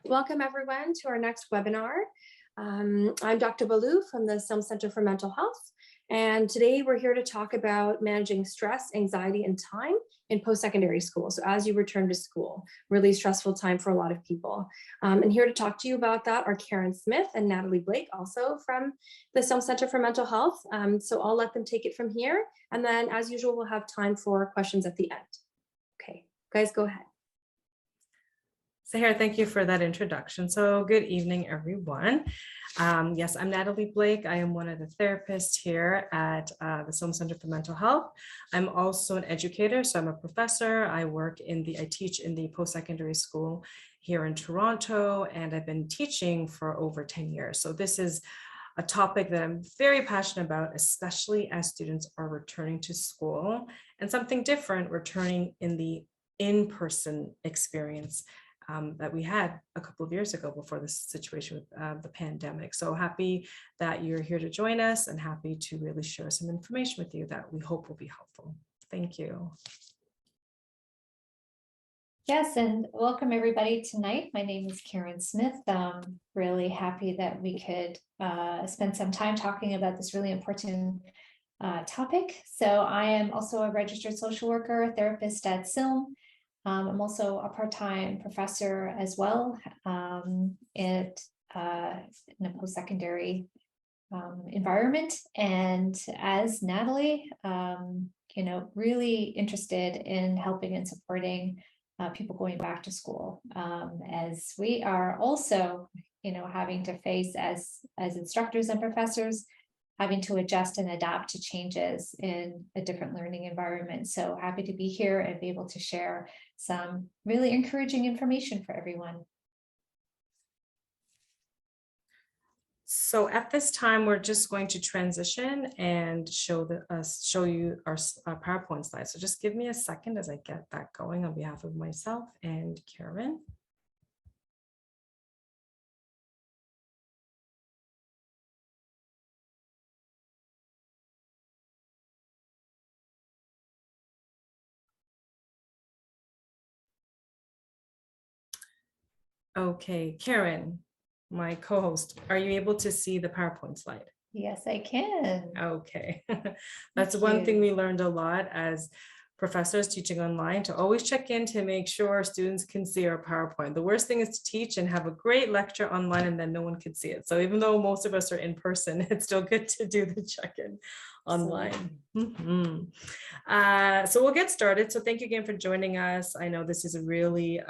Welcome everyone to our next webinar. I'm Dr. Baloo from the Silm Center for Mental Health, and today we're here to talk about managing stress, anxiety, and time in post-secondary school. So as you return to school, really stressful time for a lot of people. And here to talk to you about that are Karen Smith and Natalie Blake, also from the Silm Center for Mental Health. So I'll let them take it from here, and then as usual, we'll have time for questions at the end. Okay, guys, go ahead. Sahara, thank you for that introduction. So good evening, everyone. Yes, I'm Natalie Blake. I am one of the therapists here at the Silm Center for Mental Health. I'm also an educator, so I'm a professor. I teach in the post-secondary school here in Toronto, and I've been teaching for over 10 years. So this is a topic that I'm very passionate about, especially as students are returning to school, and something different, returning in the in-person experience that we had a couple of years ago before this situation with the pandemic. So happy that you're here to join us and happy to really share some information with you that we hope will be helpful. Thank you. Yes, and welcome everybody tonight. My name is Karen Smith. Really happy that we could spend some time talking about this really important topic. So I am also a registered social worker, therapist at Silm. I'm also a part-time professor as well in a post-secondary environment. And as Natalie, really interested in helping and supporting people going back to school, as we are also, having to face as instructors and professors, having to adjust and adapt to changes in a different learning environment. So happy to be here and be able to share some really encouraging information for everyone. So at this time, we're just going to transition and show you our PowerPoint slides. So just give me a second as I get that going on behalf of myself and Karen. Okay, Karen, my co-host, are you able to see the PowerPoint slide? Yes, I can. Okay, that's one thing we learned a lot as professors teaching online, to always check in to make sure students can see our PowerPoint. The worst thing is to teach and have a great lecture online and then no one could see it. So even though most of us are in person, it's still good to do the check-in online. So we'll get started. So thank you again for joining us. I know this is a really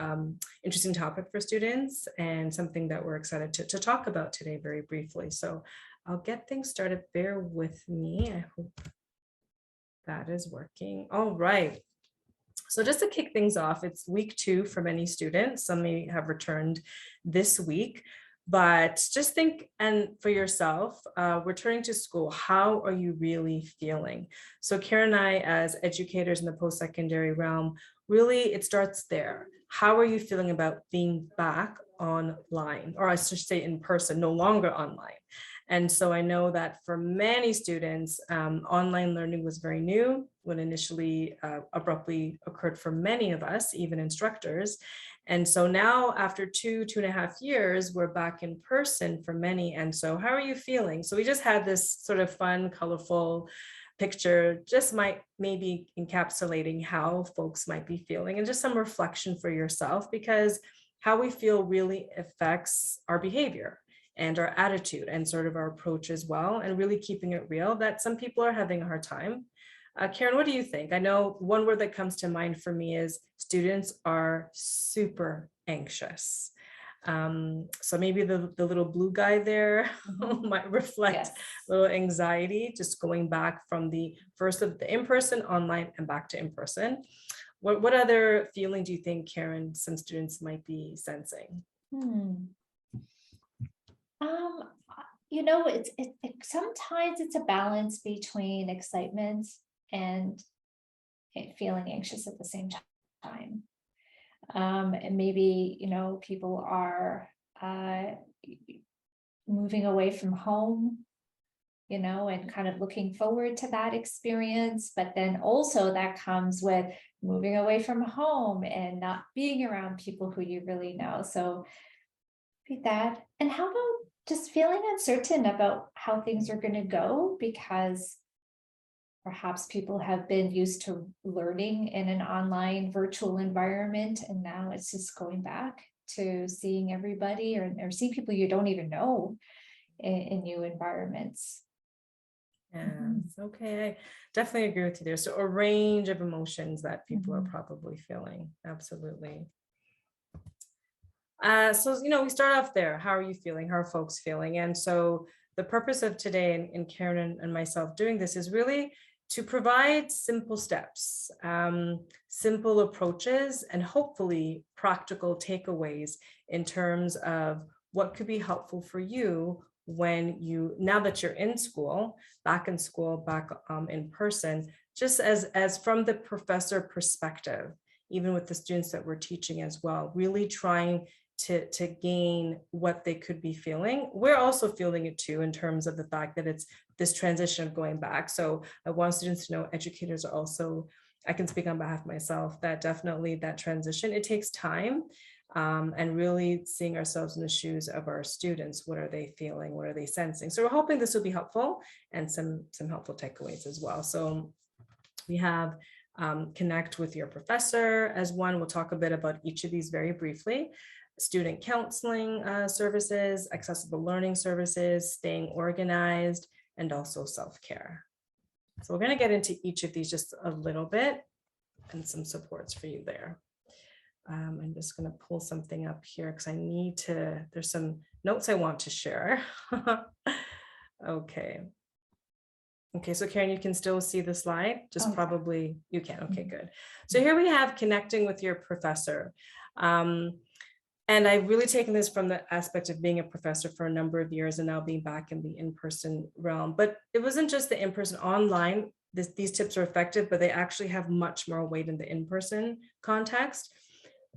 interesting topic for students and something that we're excited to talk about today very briefly. So I'll get things started. Bear with me. I hope that is working. All right. So just to kick things off, it's week 2 for many students. Some may have this week, but just think, and for yourself, returning to school, how are you really feeling? So Karen and I, as educators in the post-secondary realm, really it starts there. How are you feeling about being back online, or I should say in person, no longer online? And so I know that for many students, online learning was very new when initially abruptly occurred for many of us, even instructors. And so now after 2.5 years, we're back in person for many. And so how are you feeling? So we just had this sort of fun, colorful picture, just maybe encapsulating how folks might be feeling, and just some reflection for yourself, because how we feel really affects our behavior and our attitude and sort of our approach as well, and really keeping it real that some people are having a hard time. Karen, what do you think? I know one word that comes to mind for me is students are super anxious. So maybe the little blue guy there might reflect a little anxiety, just going back from the first of the in-person, online, and back to in-person. What other feeling do you think, Karen, some students might be sensing? Sometimes it's a balance between excitement and feeling anxious at the same time. And maybe, people are moving away from home, and kind of looking forward to that experience. But then also that comes with moving away from home and not being around people who you really know. So Be that. And how about just feeling uncertain about how things are going to go because perhaps people have been used to learning in an online virtual environment, and now it's just going back to seeing everybody or seeing people you don't even know in new environments. Yes, okay. I definitely agree with you there. So a range of emotions that people are probably feeling. Absolutely. So, we start off there. How are you feeling? How are folks feeling? And so the purpose of today and Karen and myself doing this is really to provide simple steps, simple approaches, and hopefully practical takeaways in terms of what could be helpful for you now that you're in school, back in person, just as from the professor perspective, even with the students that we're teaching as well, really trying to gain what they could be feeling. We're also feeling it too in terms of the fact that it's this transition of going back. So I want students to know educators are also, I can speak on behalf of myself, that definitely that transition, it takes time, and really seeing ourselves in the shoes of our students. What are they feeling? What are they sensing? So we're hoping this will be helpful and some helpful takeaways as well. So we have connect with your professor as one. We'll talk a bit about each of these very briefly. Student counseling services, accessible learning services, staying organized, and also self-care. So we're going to get into each of these just a little bit and some supports for you there. I'm just going to pull something up here because there's some notes I want to share. Okay. Okay, so Karen, you can still see the slide, just probably you can. Okay, good. So here we have connecting with your professor. And I've really taken this from the aspect of being a professor for a number of years and now being back in the in-person realm. But it wasn't just the in-person, online. These tips are effective, but they actually have much more weight in the in-person context.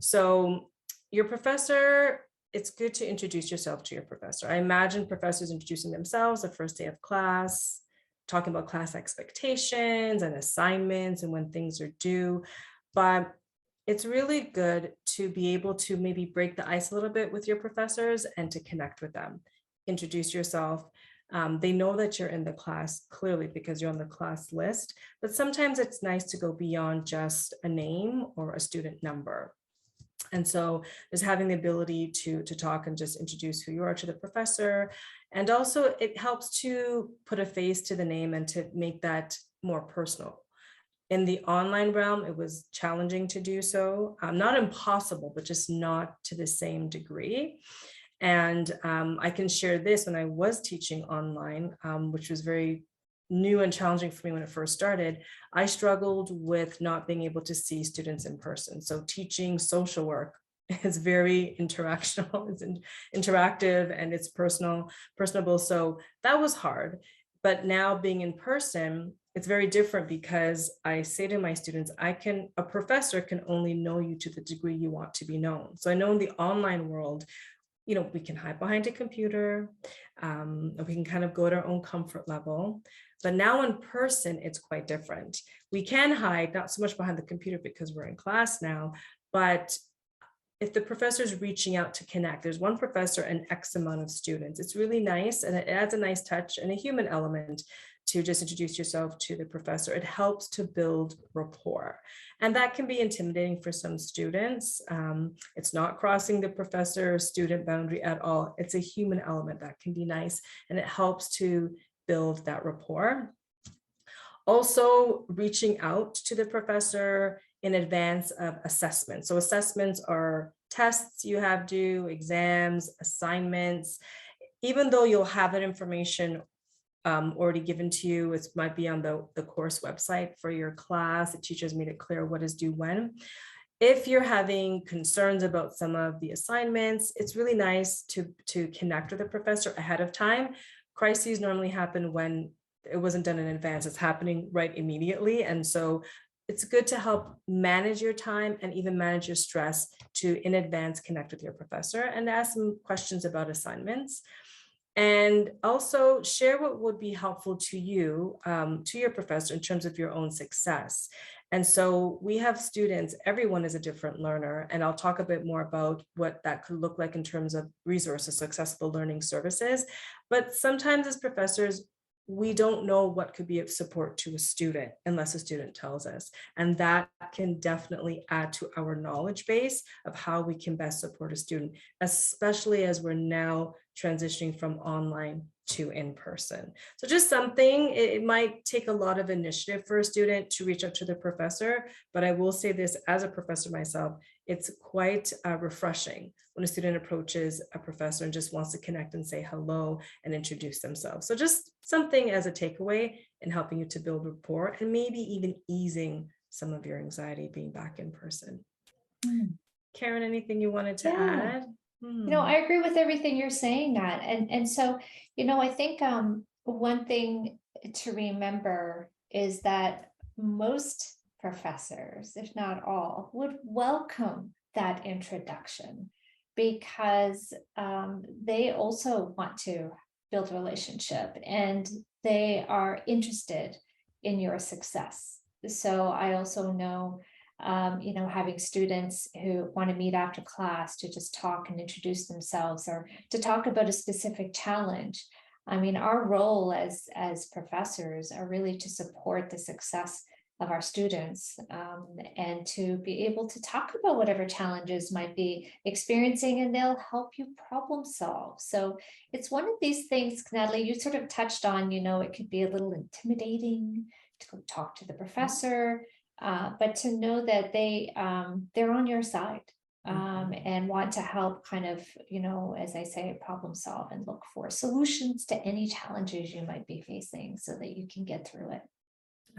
So your professor, it's good to introduce yourself to your professor. I imagine professors introducing themselves the first day of class, talking about class expectations and assignments and when things are due. But it's really good to be able to maybe break the ice a little bit with your professors and to connect with them. Introduce yourself. They know that you're in the class clearly because you're on the class list, but sometimes it's nice to go beyond just a name or a student number. And so just having the ability to talk and just introduce who you are to the professor. And also it helps to put a face to the name and to make that more personal. In the online realm, it was challenging to do so, not impossible, but just not to the same degree. And I can share this. When I was teaching online, which was very new and challenging for me when it first started, I struggled with not being able to see students in person. So teaching social work is very interactional, it's interactive, and it's personable. So that was hard. But now being in person, it's very different because I say to my students, a professor can only know you to the degree you want to be known. So I know in the online world, we can hide behind a computer, we can kind of go at our own comfort level. But now in person, it's quite different. We can hide, not so much behind the computer because we're in class now, but if the professor is reaching out to connect, there's one professor and X amount of students, it's really nice. And it adds a nice touch and a human element to just introduce yourself to the professor. It helps to build rapport. And that can be intimidating for some students. It's not crossing the professor-student boundary at all. It's a human element that can be nice, and it helps to build that rapport. Also, reaching out to the professor in advance of assessments. So assessments are tests you have due, exams, assignments. Even though you'll have that information already given to you, it might be on the course website for your class. The teachers made it clear what is due when. If you're having concerns about some of the assignments, it's really nice to connect with the professor ahead of time. Crises normally happen when it wasn't done in advance. It's happening right immediately. And so it's good to help manage your time and even manage your stress to in advance connect with your professor and ask some questions about assignments. And also share what would be helpful to you, to your professor in terms of your own success. And so we have students, everyone is a different learner, and I'll talk a bit more about what that could look like in terms of resources, so accessible learning services. But sometimes as professors, we don't know what could be of support to a student unless a student tells us. And that can definitely add to our knowledge base of how we can best support a student, especially as we're now transitioning from online to in person. So just something, it might take a lot of initiative for a student to reach out to the professor, but I will say this as a professor myself, it's quite refreshing when a student approaches a professor and just wants to connect and say hello and introduce themselves. So just something as a takeaway in helping you to build rapport and maybe even easing some of your anxiety being back in person. Karen, anything you wanted to add? I agree with everything you're saying, Nat. And so, I think one thing to remember is that most professors, if not all, would welcome that introduction because they also want to build a relationship and they are interested in your success. So I also know having students who want to meet after class to just talk and introduce themselves or to talk about a specific challenge. I mean, our role as professors are really to support the success of our students and to be able to talk about whatever challenges might be experiencing, and they'll help you problem solve. So it's one of these things, Natalie, you sort of touched on, it could be a little intimidating to go talk to the professor. But to know that they're on your side and want to help kind of, as I say, problem solve and look for solutions to any challenges you might be facing so that you can get through it.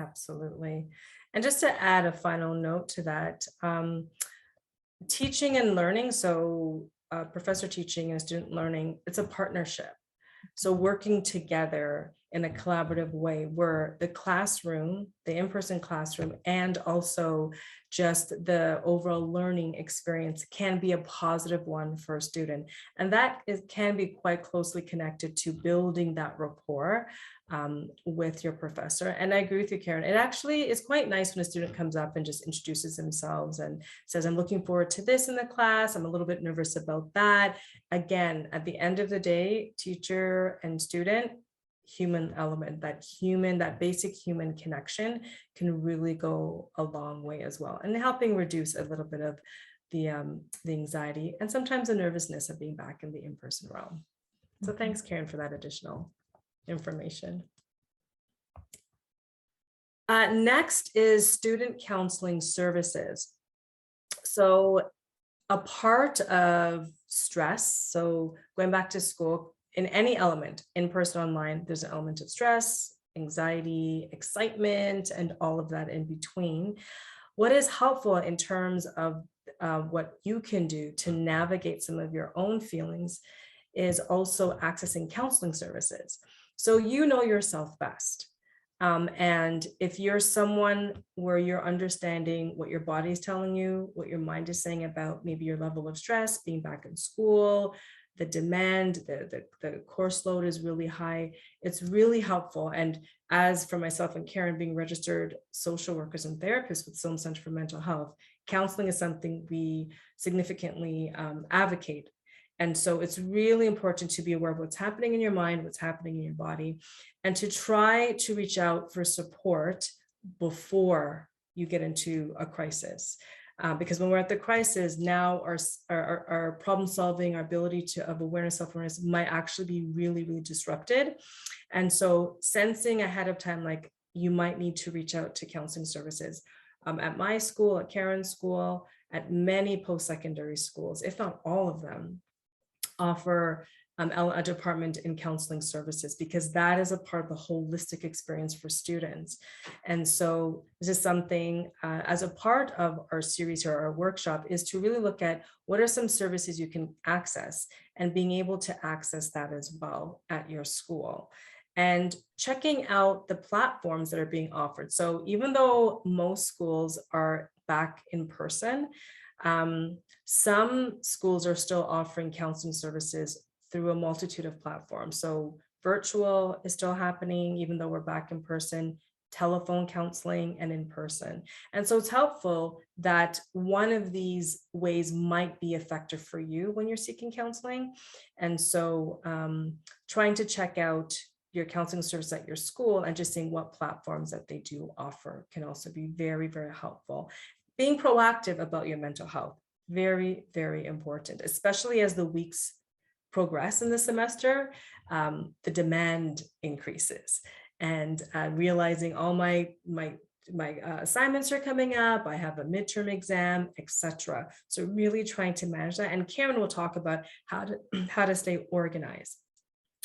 Absolutely. And just to add a final note to that, teaching and learning, so professor teaching and student learning, it's a partnership. So working together in a collaborative way where the classroom, the in-person classroom, and also just the overall learning experience can be a positive one for a student. And that can be quite closely connected to building that rapport with your professor. And I agree with you, Karen. It actually is quite nice when a student comes up and just introduces themselves and says, I'm looking forward to this in the class. I'm a little bit nervous about that. Again, at the end of the day, teacher and student, human element, that basic human connection can really go a long way as well, and helping reduce a little bit of the anxiety and sometimes the nervousness of being back in the in-person realm. So thanks, Karen, for that additional information. Next is student counseling services. So a part of stress, so going back to school, in any element, in person, online, there's an element of stress, anxiety, excitement, and all of that in between. What is helpful in terms of what you can do to navigate some of your own feelings is also accessing counseling services. So you know yourself best. And if you're someone where you're understanding what your body is telling you, what your mind is saying about maybe your level of stress, being back in school, the demand, the course load is really high, it's really helpful. And as for myself and Karen, being registered social workers and therapists with Silm Center for Mental Health, counseling is something we significantly advocate. And so it's really important to be aware of what's happening in your mind, what's happening in your body, and to try to reach out for support before you get into a crisis. Because when we're at the crisis, now our problem solving, our ability of awareness, self-awareness might actually be really, really disrupted. And so sensing ahead of time, like you might need to reach out to counseling services. At my school, at Karen's school, at many post-secondary schools, if not all of them, offer a department in counseling services, because that is a part of the holistic experience for students. And so this is something as a part of our series or our workshop is to really look at what are some services you can access and being able to access that as well at your school. And checking out the platforms that are being offered. So even though most schools are back in person, some schools are still offering counseling services through a multitude of platforms. So virtual is still happening, even though we're back in person. telephone counseling, and in person. And so it's helpful that one of these ways might be effective for you when you're seeking counseling. And so trying to check out your counseling service at your school and just seeing what platforms that they do offer can also be very, very helpful. Being proactive about your mental health, very, very important, especially as the weeks progress in the semester, the demand increases. And realizing all my assignments are coming up, I have a midterm exam, etc. So really trying to manage that. And Karen will talk about how to stay organized,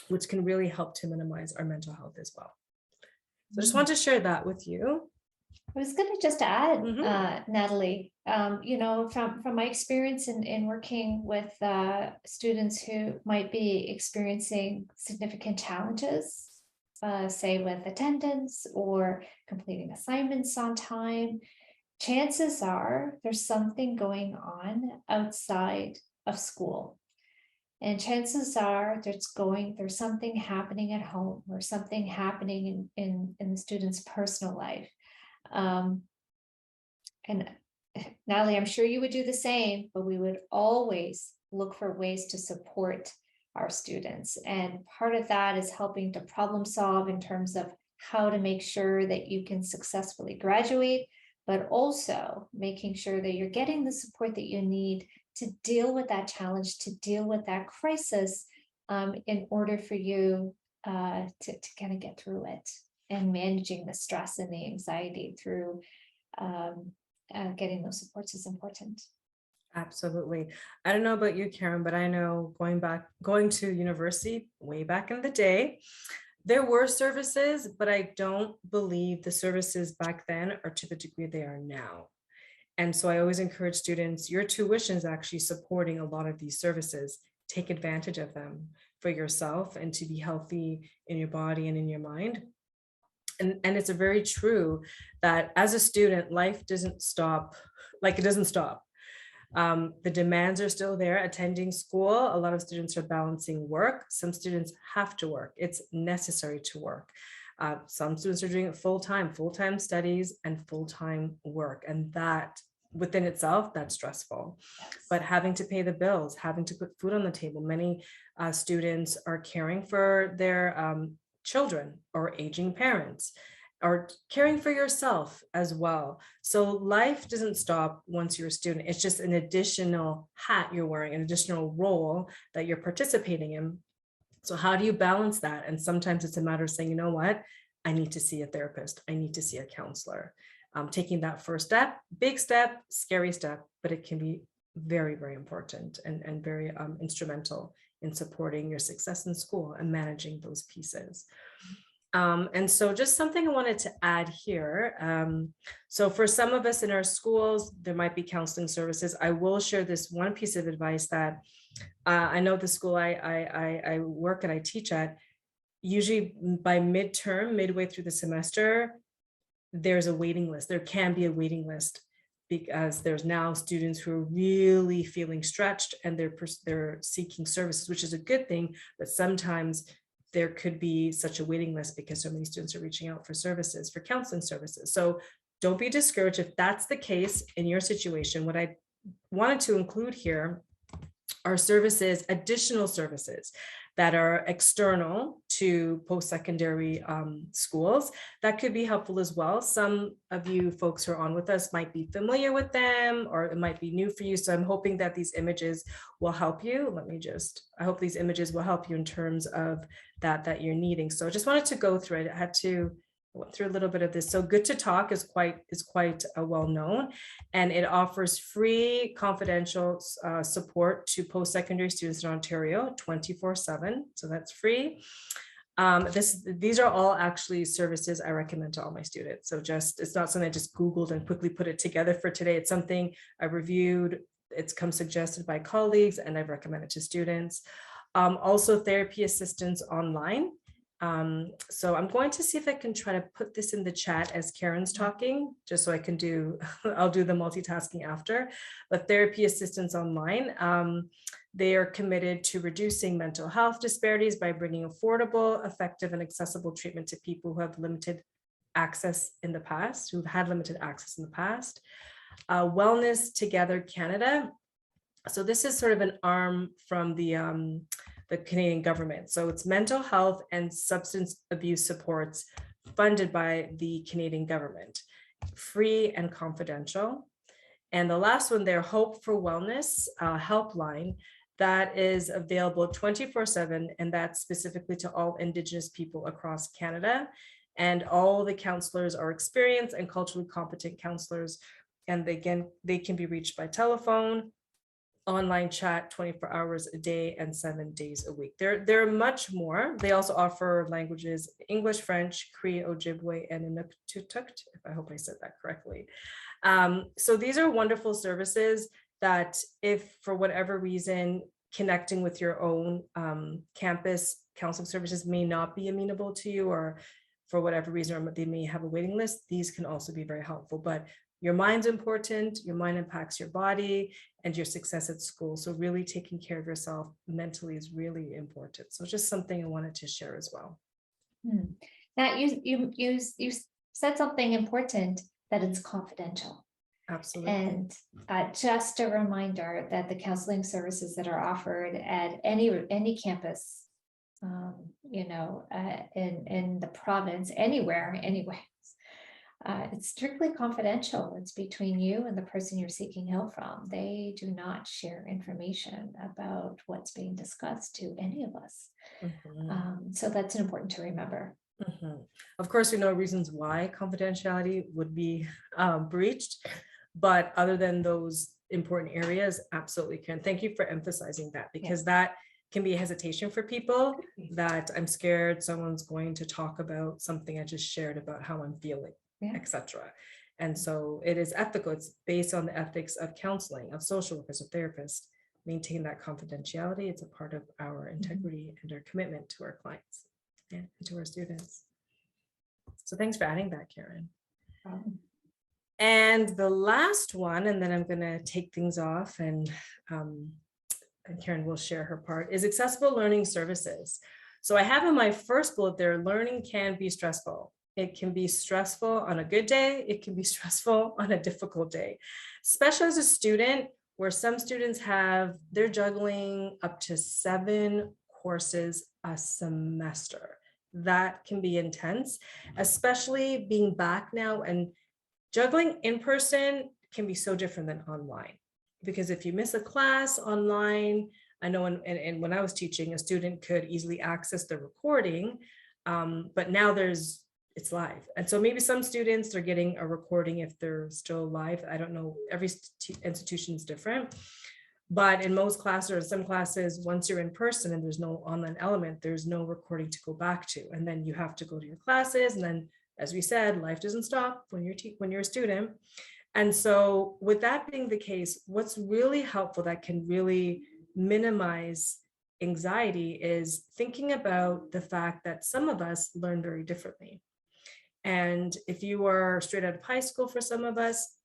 which can really help to minimize our mental health as well. So I just want to share that with you. I was going to just add, Natalie, from my experience in working with students who might be experiencing significant challenges, say with attendance or completing assignments on time, chances are there's something going on outside of school. And chances are there's something happening at home or something happening in the student's personal life. And Natalie, I'm sure you would do the same, but we would always look for ways to support our students. And part of that is helping to problem solve in terms of how to make sure that you can successfully graduate, but also making sure that you're getting the support that you need to deal with that challenge, to deal with that crisis, in order for you to kind of get through it, and managing the stress and the anxiety through getting those supports is important. Absolutely. I don't know about you, Karen, but I know going to university way back in the day, there were services, but I don't believe the services back then are to the degree they are now. And so I always encourage students, your tuition is actually supporting a lot of these services. Take advantage of them for yourself and to be healthy in your body and in your mind. And it's very true that as a student, life doesn't stop, like it doesn't stop. The demands are still there. Attending school, a lot of students are balancing work. Some students have to work. It's necessary to work. Some students are doing it full-time studies and full-time work. And that within itself, that's stressful. Yes. But having to pay the bills, having to put food on the table, many students are caring for their children or aging parents, or caring for yourself as well. So life doesn't stop once you're a student. It's just an additional hat you're wearing, an additional role that you're participating in. So how do you balance that? And sometimes it's a matter of saying, you know what, I need to see a therapist. I need to see a counselor. Taking that first step, big step, scary step, but it can be very, very important and very instrumental in supporting your success in school and managing those pieces. And so just something I wanted to add here. So for some of us in our schools, there might be counseling services. I will share this one piece of advice that I know the school I work and I teach at, usually by midterm, midway through the semester, there's a waiting list. There can be a waiting list because there's now students who are really feeling stretched and they're seeking services, which is a good thing, but sometimes there could be such a waiting list because so many students are reaching out for services, for counseling services. So don't be discouraged if that's the case in your situation. What I wanted to include here are services, additional services that are external to post-secondary schools that could be helpful as well. Some of you folks who are on with us might be familiar with them, or it might be new for you. So I'm hoping that these images will help you. I hope these images will help you in terms of that you're needing. So I just wanted to go through it. I went through a little bit of this. So Good to Talk is quite well known, and it offers free confidential support to post-secondary students in Ontario 24/7. So that's free. These are all actually services I recommend to all my students. So it's not something I just Googled and quickly put it together for today. It's something I reviewed. It's come suggested by colleagues and I've recommended to students. Also therapy assistance online. So I'm going to see if I can try to put this in the chat as Karen's talking, just so I can I'll do the multitasking after, but therapy assistance online. They are committed to reducing mental health disparities by bringing affordable, effective, and accessible treatment to people who have limited access in the past, who've had limited access in the past. Wellness Together Canada. So this is sort of an arm from the Canadian government. So it's mental health and substance abuse supports funded by the Canadian government, free and confidential. And the last one there, Hope for Wellness helpline, that is available 24/7, and that's specifically to all Indigenous people across Canada. And all the counselors are experienced and culturally competent counselors. And again, they can be reached by telephone, online chat 24 hours a day and 7 days a week. There are much more. They also offer languages, English, French, Cree, Ojibwe, and Inuktitut, if I hope I said that correctly. So these are wonderful services that if for whatever reason, connecting with your own campus counseling services may not be amenable to you, or for whatever reason, or they may have a waiting list, these can also be very helpful. But your mind's important, your mind impacts your body and your success at school. So really taking care of yourself mentally is really important. So just something I wanted to share as well. Now you said something important, that it's confidential. Absolutely. And just a reminder that the counseling services that are offered at any campus, in the province, anywhere, it's strictly confidential. It's between you and the person you're seeking help from. They do not share information about what's being discussed to any of us. So that's important to remember. Of course, we know reasons why confidentiality would be breached, but other than those important areas, absolutely can. Thank you for emphasizing that, because that can be a hesitation for people, that I'm scared someone's going to talk about something I just shared about how I'm feeling, etc. And so it is ethical. It's based on the ethics of counseling, of social workers, of therapists. Maintain that confidentiality. It's a part of our integrity and our commitment to our clients and to our students. So thanks for adding that, Karen. And the last one, and then I'm going to take things off, and Karen will share her part, is accessible learning services. So I have in my first bullet there, learning can be stressful. It can be stressful on a good day. It can be stressful on a difficult day, especially as a student, where some students they're juggling up to 7 courses a semester. That can be intense, especially being back now, and juggling in person can be so different than online. Because if you miss a class online, I know and when I was teaching, a student could easily access the recording, but now it's live. And so maybe some students, they're getting a recording if they're still live. I don't know, every institution is different. But in most classes, or some classes, once you're in person and there's no online element, there's no recording to go back to. And then you have to go to your classes. And then, as we said, life doesn't stop when you're a student. And so with that being the case, what's really helpful that can really minimize anxiety is thinking about the fact that some of us learn very differently. And if you are straight out of high school, for some of us,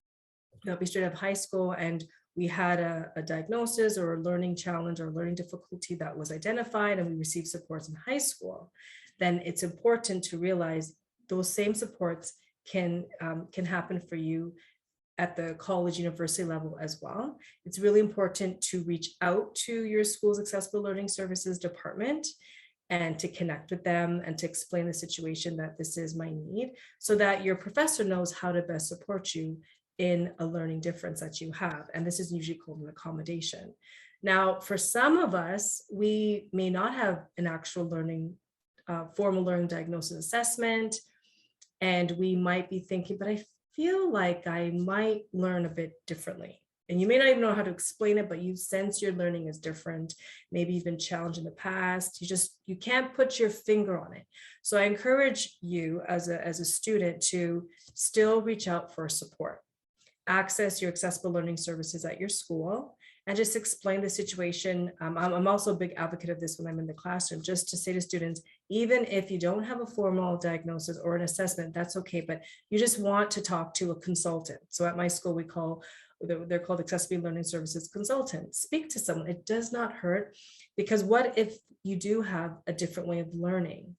you'll be straight out of high school and we had a diagnosis or a learning challenge or learning difficulty that was identified and we received supports in high school, then it's important to realize those same supports can happen for you at the college, university level as well. It's really important to reach out to your school's accessible learning services department and to connect with them and to explain the situation that this is my need, so that your professor knows how to best support you in a learning difference that you have. And this is usually called an accommodation. Now, for some of us, we may not have an actual formal learning diagnosis assessment, and we might be thinking, but I feel like I might learn a bit differently. And you may not even know how to explain it, but you sense your learning is different. Maybe you've been challenged in the past. You can't put your finger on it. So I encourage you as a student to still reach out for support. Access your accessible learning services at your school and just explain the situation. I'm also a big advocate of this when I'm in the classroom, just to say to students, even if you don't have a formal diagnosis or an assessment, that's okay, but you just want to talk to a consultant. So at my school, they're called accessibility learning services consultants. Speak to someone. It does not hurt, because what if you do have a different way of learning?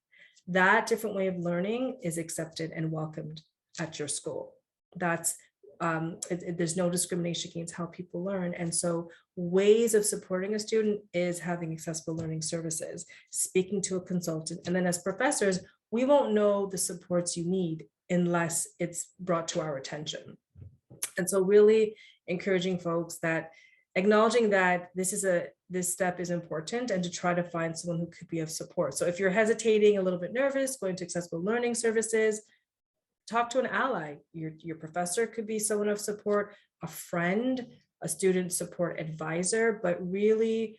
that different way of learning is accepted and welcomed at your school. That's there's no discrimination against how people learn. And so ways of supporting a student is having accessible learning services, speaking to a consultant. And then as professors, we won't know the supports you need unless it's brought to our attention. And so really encouraging folks that acknowledging that this step is important, and to try to find someone who could be of support. So if you're hesitating, a little bit nervous, going to accessible learning services, talk to an ally. Your professor could be someone of support, a friend, a student support advisor, but really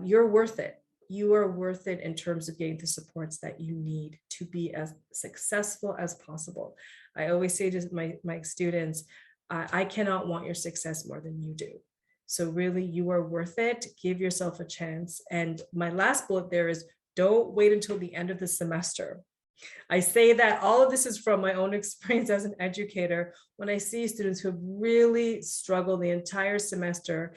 you're worth it. You are worth it in terms of getting the supports that you need to be as successful as possible. I always say to my students, I cannot want your success more than you do. So really, you are worth it. Give yourself a chance. And my last bullet there is, don't wait until the end of the semester. I say that all of this is from my own experience as an educator. When I see students who have really struggled the entire semester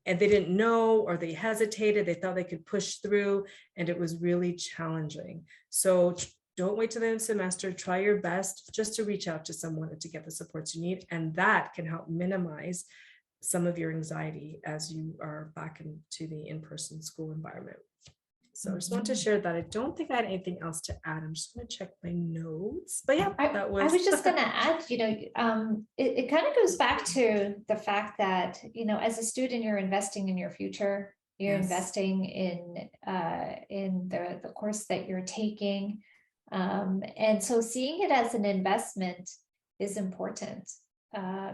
and they didn't know, or they hesitated, they thought they could push through, and it was really challenging. So don't wait till the end of the semester. Try your best just to reach out to someone and to get the supports you need. And that can help minimize some of your anxiety as you are back into the in-person school environment. So I just want to share that. I don't think I had anything else to add. I'm just going to check my notes. But yeah, I was just going to add, it kind of goes back to the fact that, as a student, you're investing in your future. You're investing in the course that you're taking. And so seeing it as an investment is important.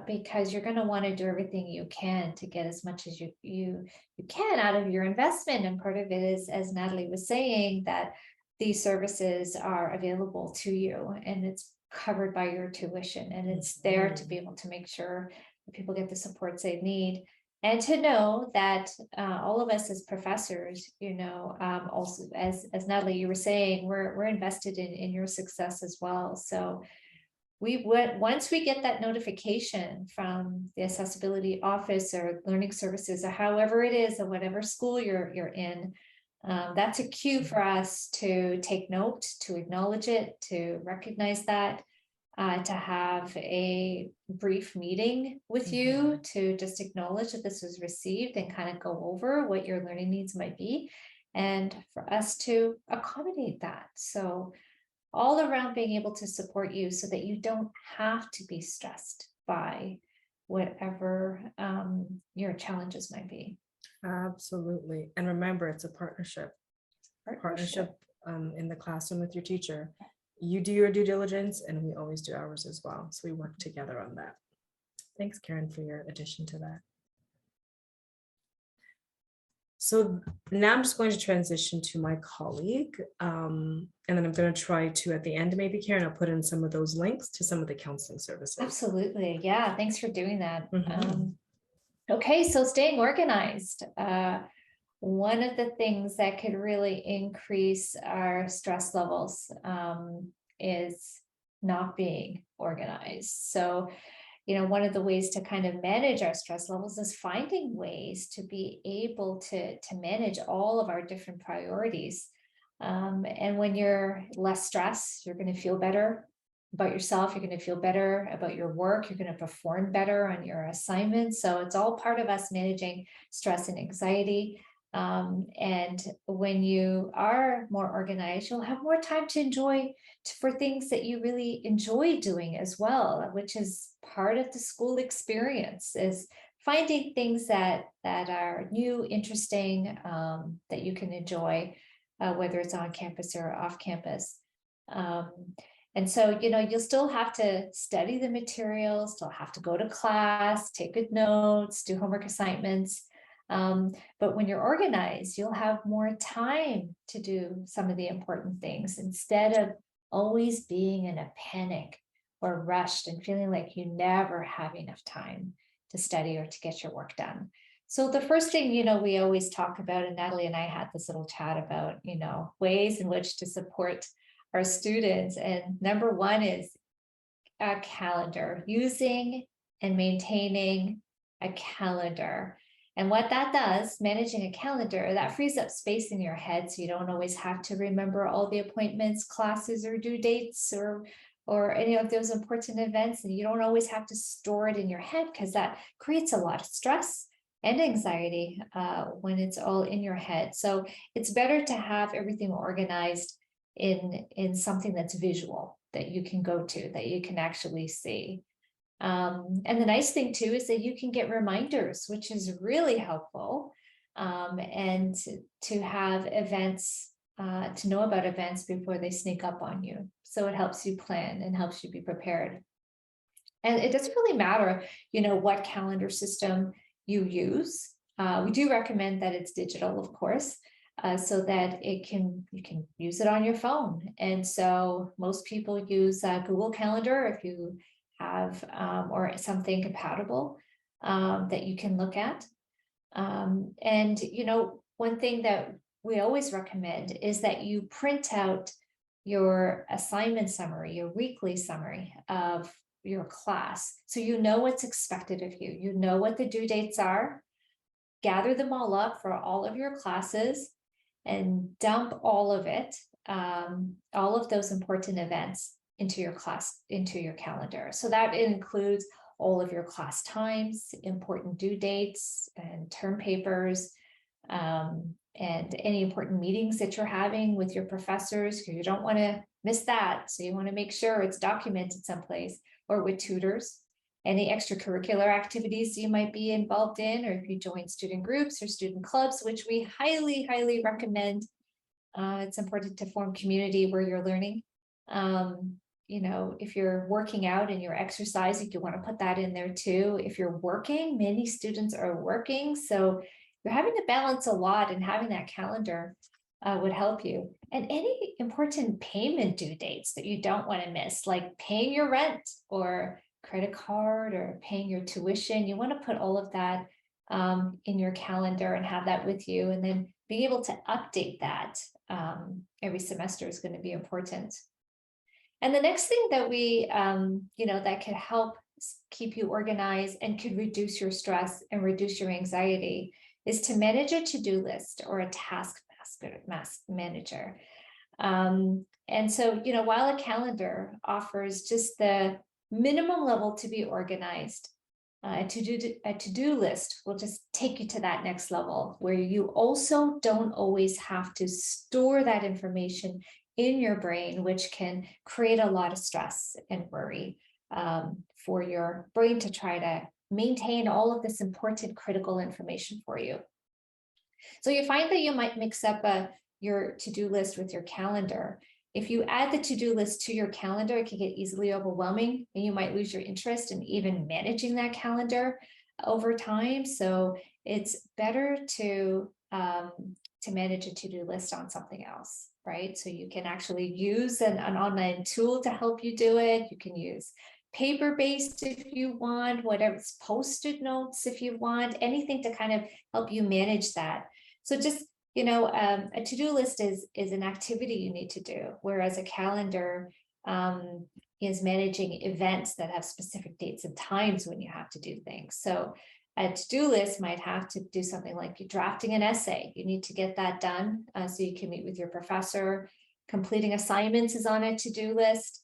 Because you're going to want to do everything you can to get as much as you can out of your investment. And part of it is, as Natalie was saying, that these services are available to you and it's covered by your tuition, and it's there to be able to make sure that people get the supports they need. And to know that all of us as professors, also as Natalie, you were saying, we're invested in your success as well. So once we get that notification from the accessibility office or learning services, or however it is, or whatever school you're in, that's a cue for us to take note, to acknowledge it, to recognize that, to have a brief meeting with you to just acknowledge that this was received and kind of go over what your learning needs might be, and for us to accommodate that. So all around being able to support you so that you don't have to be stressed by whatever your challenges might be. Absolutely. And remember, it's a partnership in the classroom with your teacher. You do your due diligence and we always do ours as well. So we work together on that. Thanks, Karen, for your addition to that. So now I'm just going to transition to my colleague, and then I'm going to try to, at the end, maybe, Karen, I'll put in some of those links to some of the counseling services. Absolutely. Yeah, thanks for doing that. Okay, so staying organized. One of the things that could really increase our stress levels is not being organized. So one of the ways to kind of manage our stress levels is finding ways to be able to manage all of our different priorities. And when you're less stressed, you're going to feel better about yourself. You're going to feel better about your work. You're going to perform better on your assignments. So it's all part of us managing stress and anxiety. And when you are more organized, you'll have more time to enjoy for things that you really enjoy doing as well, which is part of the school experience, is finding things that are new, interesting, that you can enjoy, whether it's on campus or off campus. And so, you'll still have to study the materials, still have to go to class, take good notes, do homework assignments. But when you're organized, you'll have more time to do some of the important things instead of always being in a panic or rushed and feeling like you never have enough time to study or to get your work done. So the first thing, we always talk about, and Natalie and I had this little chat about, ways in which to support our students. And number one is a calendar, using and maintaining a calendar. And what that does, managing a calendar, that frees up space in your head so you don't always have to remember all the appointments, classes, or due dates, or any of those important events. And you don't always have to store it in your head, because that creates a lot of stress and anxiety when it's all in your head. So it's better to have everything organized in something that's visual, that you can go to, that you can actually see. And the nice thing too is that you can get reminders, which is really helpful. And to have events, to know about events before they sneak up on you. So it helps you plan and helps you be prepared. And it doesn't really matter, what calendar system you use. We do recommend that it's digital, of course, so that you can use it on your phone. And so most people use Google Calendar if you have or something compatible that you can look at. And one thing that we always recommend is that you print out your assignment summary, your weekly summary of your class, so you know what's expected of you. You know what the due dates are. Gather them all up for all of your classes and dump all of it, all of those important events into your calendar. So that includes all of your class times, important due dates and term papers, and any important meetings that you're having with your professors, because you don't want to miss that. So you want to make sure it's documented someplace, or with tutors, any extracurricular activities you might be involved in, or if you join student groups or student clubs, which we highly, highly recommend. It's important to form community where you're learning. If you're working out and you're exercising, you want to put that in there too. If you're working, many students are working, so you're having to balance a lot, and having that calendar would help you. And any important payment due dates that you don't want to miss, like paying your rent or credit card or paying your tuition, you want to put all of that in your calendar and have that with you. And then being able to update that every semester is going to be important. And the next thing that we, that could help keep you organized and could reduce your stress and reduce your anxiety is to manage a to-do list or a task manager. And so, while a calendar offers just the minimum level to be organized, a to-do list will just take you to that next level, where you also don't always have to store that information in your brain, which can create a lot of stress and worry for your brain to try to maintain all of this important critical information for you. So you find that you might mix up your to-do list with your calendar. If you add the to-do list to your calendar, it can get easily overwhelming, and you might lose your interest in even managing that calendar over time. So it's better to manage a to-do list on something else, right? So you can actually use an online tool to help you do it. You can use paper-based if you want, whatever's Post-it notes if you want, anything to kind of help you manage that. So just, a to-do list is an activity you need to do, whereas a calendar is managing events that have specific dates and times when you have to do things. So a to-do list might have to do something like you're drafting an essay. You need to get that done so you can meet with your professor. Completing assignments is on a to-do list.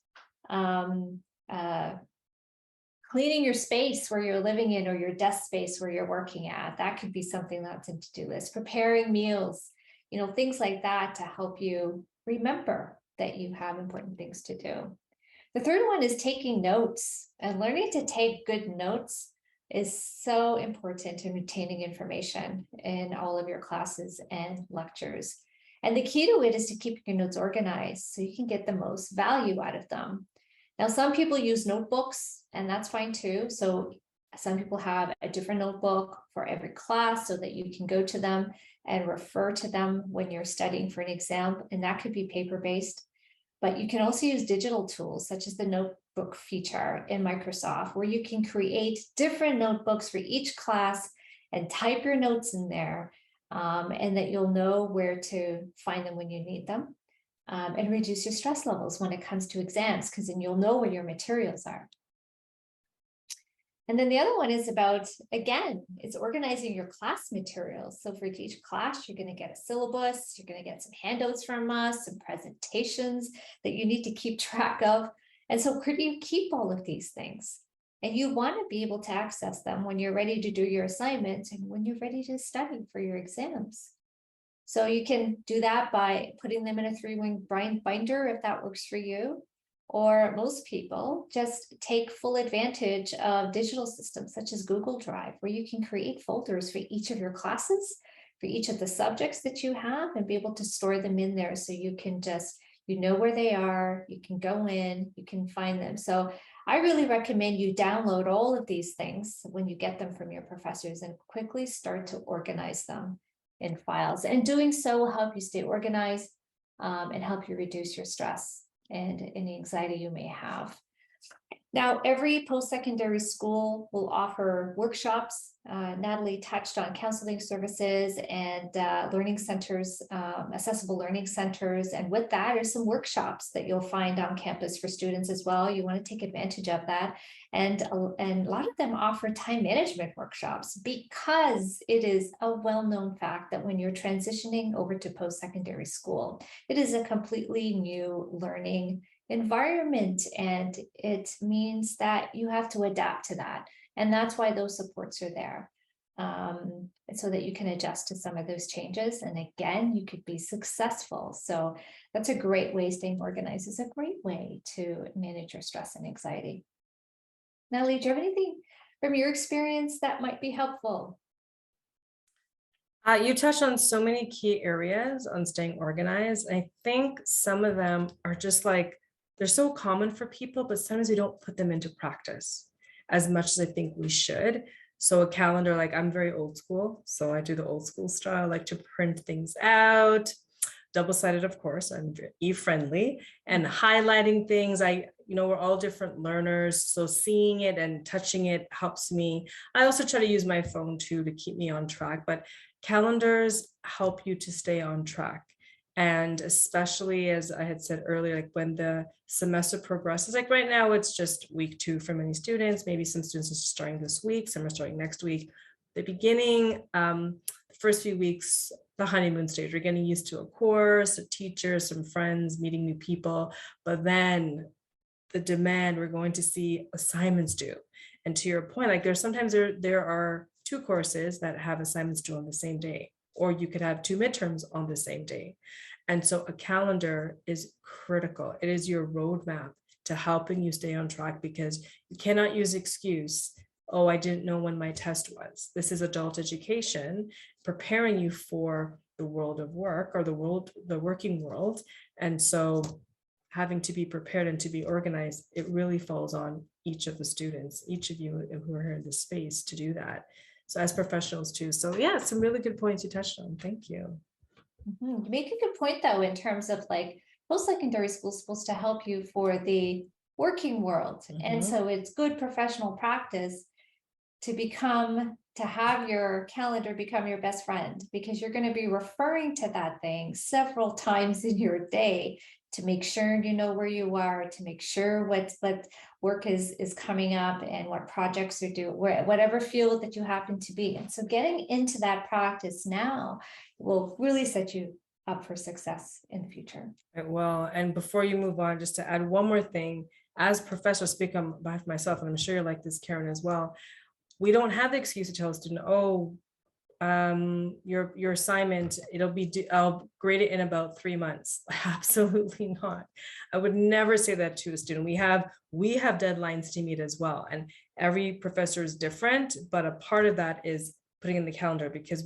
Cleaning your space where you're living in, or your desk space where you're working at, that could be something that's in to-do list. Preparing meals, things like that to help you remember that you have important things to do. The third one is taking notes, and learning to take good notes is so important in retaining information in all of your classes and lectures. And the key to it is to keep your notes organized so you can get the most value out of them. Now, some people use notebooks, and that's fine too. So some people have a different notebook for every class so that you can go to them and refer to them when you're studying for an exam, and that could be paper-based. But you can also use digital tools such as the notebook feature in Microsoft, where you can create different notebooks for each class and type your notes in there, and that you'll know where to find them when you need them. And reduce your stress levels when it comes to exams, because then you'll know where your materials are. And then the other one is about, again, it's organizing your class materials. So for each class, you're going to get a syllabus, you're going to get some handouts from us, some presentations that you need to keep track of. And so where do you keep all of these things? And you want to be able to access them when you're ready to do your assignments and when you're ready to study for your exams. So you can do that by putting them in a 3-ring binder if that works for you. Or most people just take full advantage of digital systems such as Google Drive, where you can create folders for each of your classes, for each of the subjects that you have, and be able to store them in there so you can just, you know where they are, you can go in, you can find them. So I really recommend you download all of these things when you get them from your professors and quickly start to organize them in files. And doing so will help you stay organized and help you reduce your stress and any anxiety you may have. Now, every post-secondary school will offer workshops. Natalie touched on counseling services and learning centers, accessible learning centers. And with that are some workshops that you'll find on campus for students as well. You want to take advantage of that. And a lot of them offer time management workshops because it is a well-known fact that when you're transitioning over to post-secondary school, it is a completely new learning environment, and it means that you have to adapt to that, and that's why those supports are there, so that you can adjust to some of those changes, and again you could be successful. So that's a great way. Staying organized is a great way to manage your stress and anxiety. Natalie, do you have anything from your experience that might be helpful? You touched on so many key areas on staying organized. I think some of them are just like, they're so common for people, but sometimes we don't put them into practice as much as I think we should. So a calendar, like I'm very old school, so I do the old school style. I like to print things out, double-sided, of course, I'm e-friendly, and highlighting things. We're all different learners, so seeing it and touching it helps me. I also try to use my phone too to keep me on track, but calendars help you to stay on track. And especially, as I had said earlier, like when the semester progresses, like right now, it's just week 2 for many students. Maybe some students are starting this week, some are starting next week. The beginning, the first few weeks, the honeymoon stage, we're getting used to a course, a teacher, some friends, meeting new people. But then the demand, we're going to see assignments due. And to your point, like sometimes there are 2 courses that have assignments due on the same day, or you could have 2 midterms on the same day. And so a calendar is critical. It is your roadmap to helping you stay on track, because you cannot use excuse, oh, I didn't know when my test was. This is adult education, preparing you for the world of work, or the working world. And so having to be prepared and to be organized, it really falls on each of the students, each of you who are here in this space, to do that. So as professionals too. So yeah, some really good points you touched on. Thank you. You make a good point though, in terms of like post-secondary school is supposed to help you for the working world. And so it's good professional practice to have your calendar become your best friend, because you're going to be referring to that thing several times in your day to make sure you know where you are, to make sure what work is coming up and what projects are due, whatever field that you happen to be. And so getting into that practice now will really set you up for success in the future. Well, and before you move on, just to add one more thing, as professors, speak on behalf of myself, and I'm sure you're like this, Karen, as well. We don't have the excuse to tell a student, oh, your assignment, I'll grade it in about 3 months. Absolutely not. I would never say that to a student. We have deadlines to meet as well, and every professor is different, but a part of that is putting in the calendar, because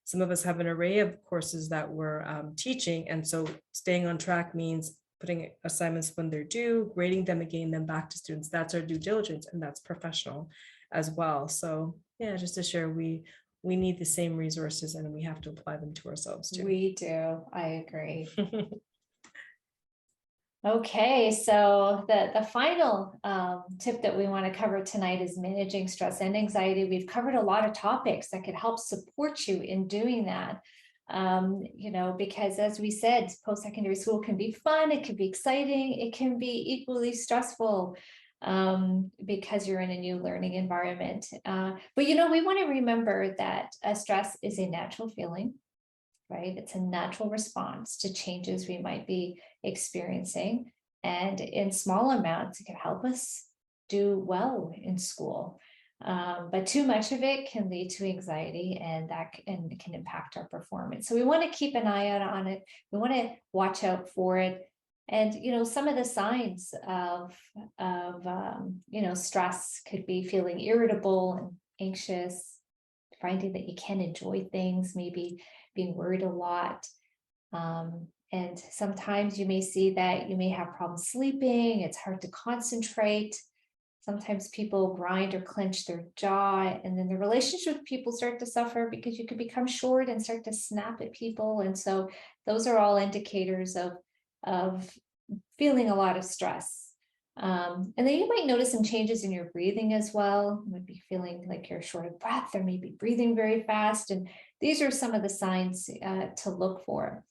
some of us have an array of courses that we're teaching, and so staying on track means putting assignments when they're due, grading them and getting them back to students. That's our due diligence, and that's professional as well. So yeah, just to share, we need the same resources, and we have to apply them to ourselves too. We do. I agree. Okay, so the final tip that we want to cover tonight is managing stress and anxiety. We've covered a lot of topics that could help support you in doing that. Because as we said, post-secondary school can be fun, it can be exciting, it can be equally stressful. because you're in a new learning environment. But we want to remember that stress is a natural feeling, right? It's a natural response to changes we might be experiencing. And in small amounts, it can help us do well in school. But too much of it can lead to anxiety, and that can impact our performance. So we want to keep an eye out on it. We want to watch out for it. And some of the signs of stress could be feeling irritable and anxious, finding that you can't enjoy things, maybe being worried a lot. And sometimes you may see that you may have problems sleeping. It's hard to concentrate. Sometimes people grind or clench their jaw, and then the relationship with people start to suffer because you could become short and start to snap at people. And so those are all indicators of feeling a lot of stress. And then you might notice some changes in your breathing as well. You might be feeling like you're short of breath, or maybe breathing very fast. And these are some of the signs to look for.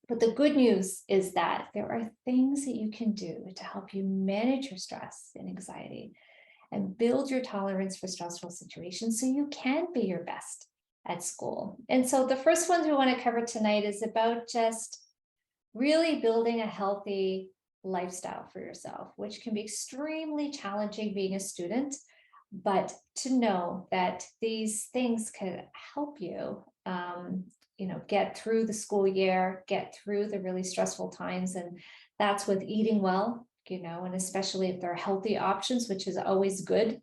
But the good news is that there are things that you can do to help you manage your stress and anxiety and build your tolerance for stressful situations so you can be your best at school. And so the first ones we want to cover tonight is about just really building a healthy lifestyle for yourself, which can be extremely challenging being a student. But to know that these things can help you get through the school year, get through the really stressful times. And that's with eating well, and especially if there are healthy options, which is always good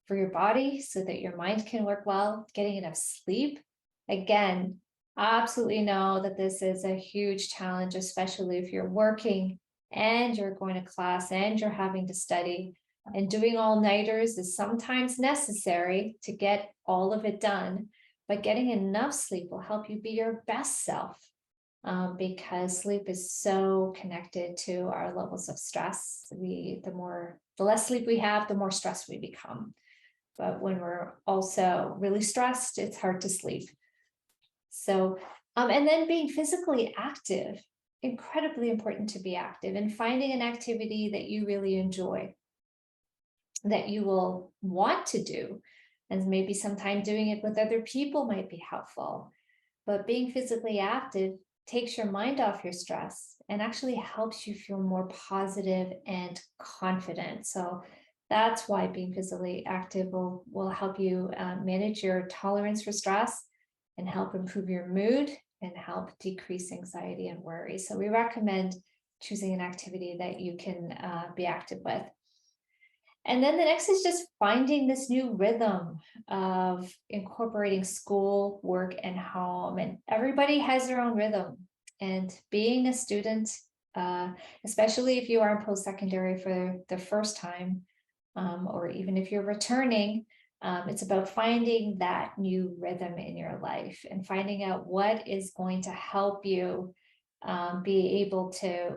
for your body so that your mind can work well, getting enough sleep. Again, absolutely know that this is a huge challenge, especially if you're working and you're going to class and you're having to study. And doing all-nighters is sometimes necessary to get all of it done. But getting enough sleep will help you be your best self, because sleep is so connected to our levels of stress. The less sleep we have, the more stressed we become. But when we're also really stressed, it's hard to sleep. So, and then being physically active, incredibly important to be active, and finding an activity that you really enjoy, that you will want to do. And maybe sometime doing it with other people might be helpful. But being physically active takes your mind off your stress and actually helps you feel more positive and confident. So that's why being physically active will help you manage your tolerance for stress and help improve your mood and help decrease anxiety and worry. So we recommend choosing an activity that you can be active with. And then the next is just finding this new rhythm of incorporating school, work, and home. And everybody has their own rhythm. And being a student, especially if you are in post-secondary for the first time, or even if you're returning, it's about finding that new rhythm in your life and finding out what is going to help you be able to,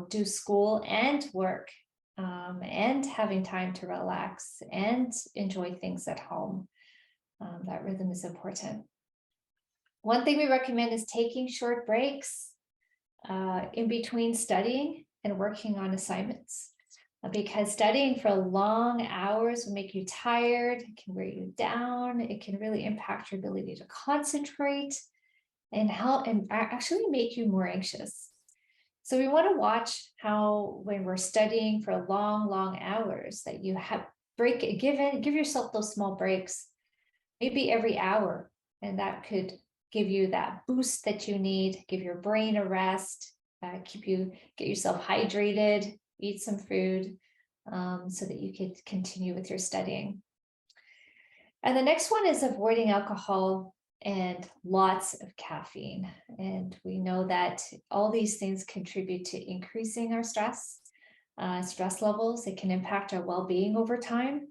do school and work. And having time to relax and enjoy things at home. That rhythm is important. One thing we recommend is taking short breaks in between studying and working on assignments, because studying for long hours will make you tired, it can wear you down, it can really impact your ability to concentrate and help and actually make you more anxious. So we want to watch how, when we're studying for long hours, that you have give yourself those small breaks, maybe every hour, and that could give you that boost that you need, give your brain a rest, get yourself hydrated, eat some food, so that you could continue with your studying. And the next one is avoiding alcohol and lots of caffeine. And we know that all these things contribute to increasing our stress levels. It can impact our well-being over time,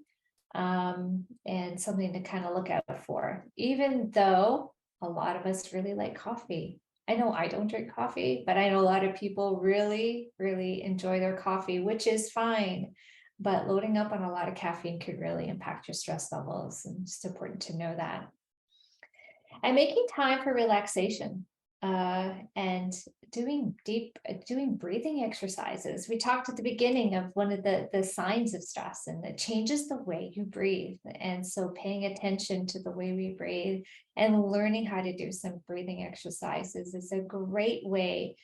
and something to kind of look out for, even though a lot of us really like coffee. I know I don't drink coffee, but I know a lot of people really, really enjoy their coffee, which is fine. But loading up on a lot of caffeine could really impact your stress levels. And it's important to know that. And making time for relaxation. and doing breathing exercises. We talked at the beginning of one of the signs of stress, and it changes the way you breathe. And so paying attention to the way we breathe and learning how to do some breathing exercises is a great way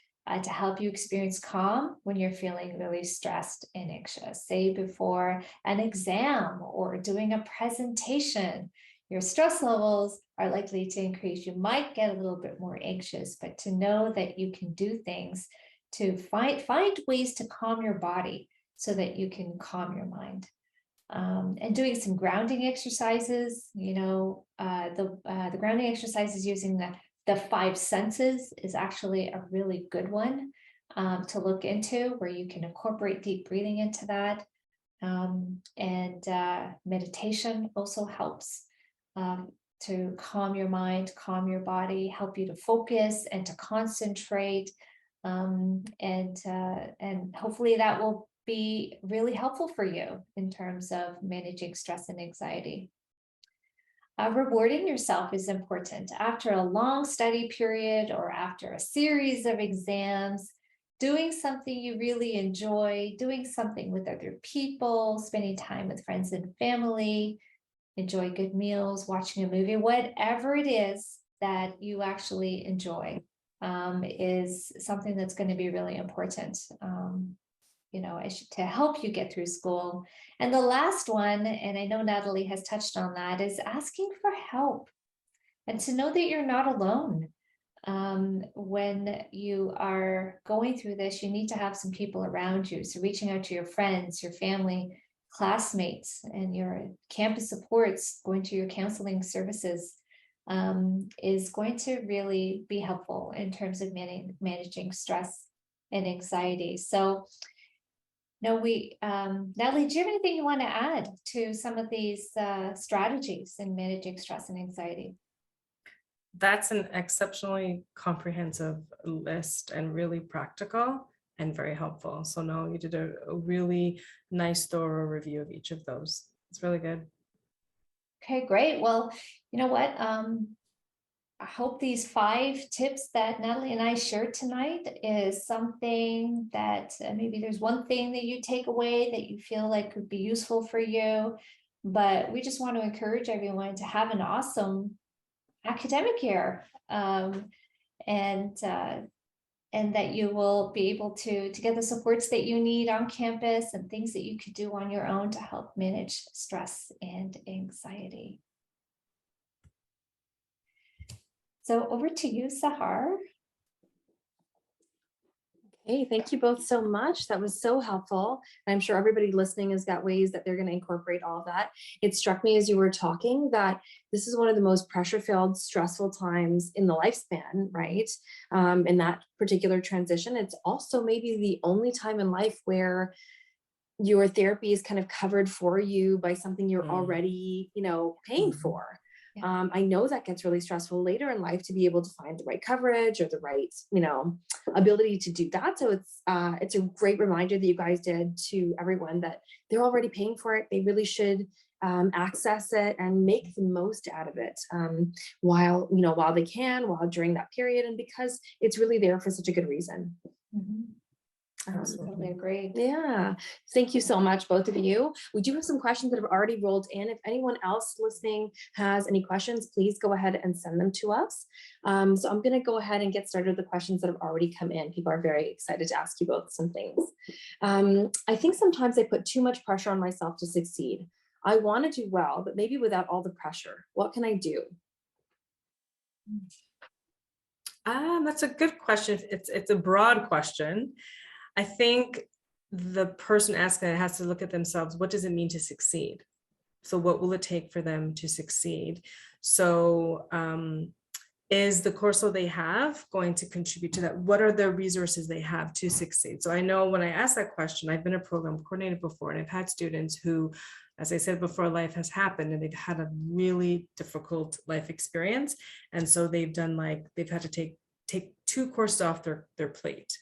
to help you experience calm when you're feeling really stressed and anxious. Say before an exam or doing a presentation, your stress levels are likely to increase. You might get a little bit more anxious, but to know that you can do things to find ways to calm your body so that you can calm your mind. And doing some grounding exercises, the grounding exercises using the five senses is actually a really good one to look into, where you can incorporate deep breathing into that. And meditation also helps to calm your mind, calm your body, help you to focus and to concentrate. And hopefully that will be really helpful for you in terms of managing stress and anxiety. Rewarding yourself is important. After a long study period or after a series of exams, doing something you really enjoy, doing something with other people, spending time with friends and family, enjoy good meals, watching a movie, whatever it is that you actually enjoy is something that's going to be really important, to help you get through school. And the last one, and I know Natalie has touched on that, is asking for help and to know that you're not alone. When you are going through this, you need to have some people around you. So reaching out to your friends, your family, classmates, and your campus supports, going to your counseling services is going to really be helpful in terms of managing stress and anxiety. So Natalie, do you have anything you want to add to some of these strategies in managing stress and anxiety? That's an exceptionally comprehensive list and really practical and very helpful. So no, you did a really nice, thorough review of each of those. It's really good. Okay, great. Well, you know what? I hope these 5 tips that Natalie and I shared tonight is something that maybe there's one thing that you take away that you feel like could be useful for you. But we just want to encourage everyone to have an awesome academic year, and that you will be able to get the supports that you need on campus and things that you could do on your own to help manage stress and anxiety. So over to you, Sahar. Hey, thank you both so much. That was so helpful. I'm sure everybody listening has got ways that they're going to incorporate all of that. It struck me as you were talking that this is one of the most pressure-filled, stressful times in the lifespan, right? In that particular transition. It's also maybe the only time in life where your therapy is kind of covered for you by something you're already, paying for. I know that gets really stressful later in life to be able to find the right coverage or the right, ability to do that. So it's a great reminder that you guys did to everyone that they're already paying for it. They really should access it and make the most out of it while they can, while during that period, and because it's really there for such a good reason. Mm-hmm. Absolutely agree. Yeah. Thank you so much, both of you. We do have some questions that have already rolled in. If anyone else listening has any questions, please go ahead and send them to us. So I'm going to go ahead and get started with the questions that have already come in. People are very excited to ask you both some things. I think sometimes I put too much pressure on myself to succeed. I want to do well, but maybe without all the pressure. What can I do? That's a good question. It's a broad question. I think the person asking it has to look at themselves. What does it mean to succeed? So what will it take for them to succeed? So is the course that they have going to contribute to that? What are the resources they have to succeed? So I know when I ask that question, I've been a program coordinator before, and I've had students who, as I said before, life has happened and they've had a really difficult life experience. And so they've had to take 2 courses off their plate,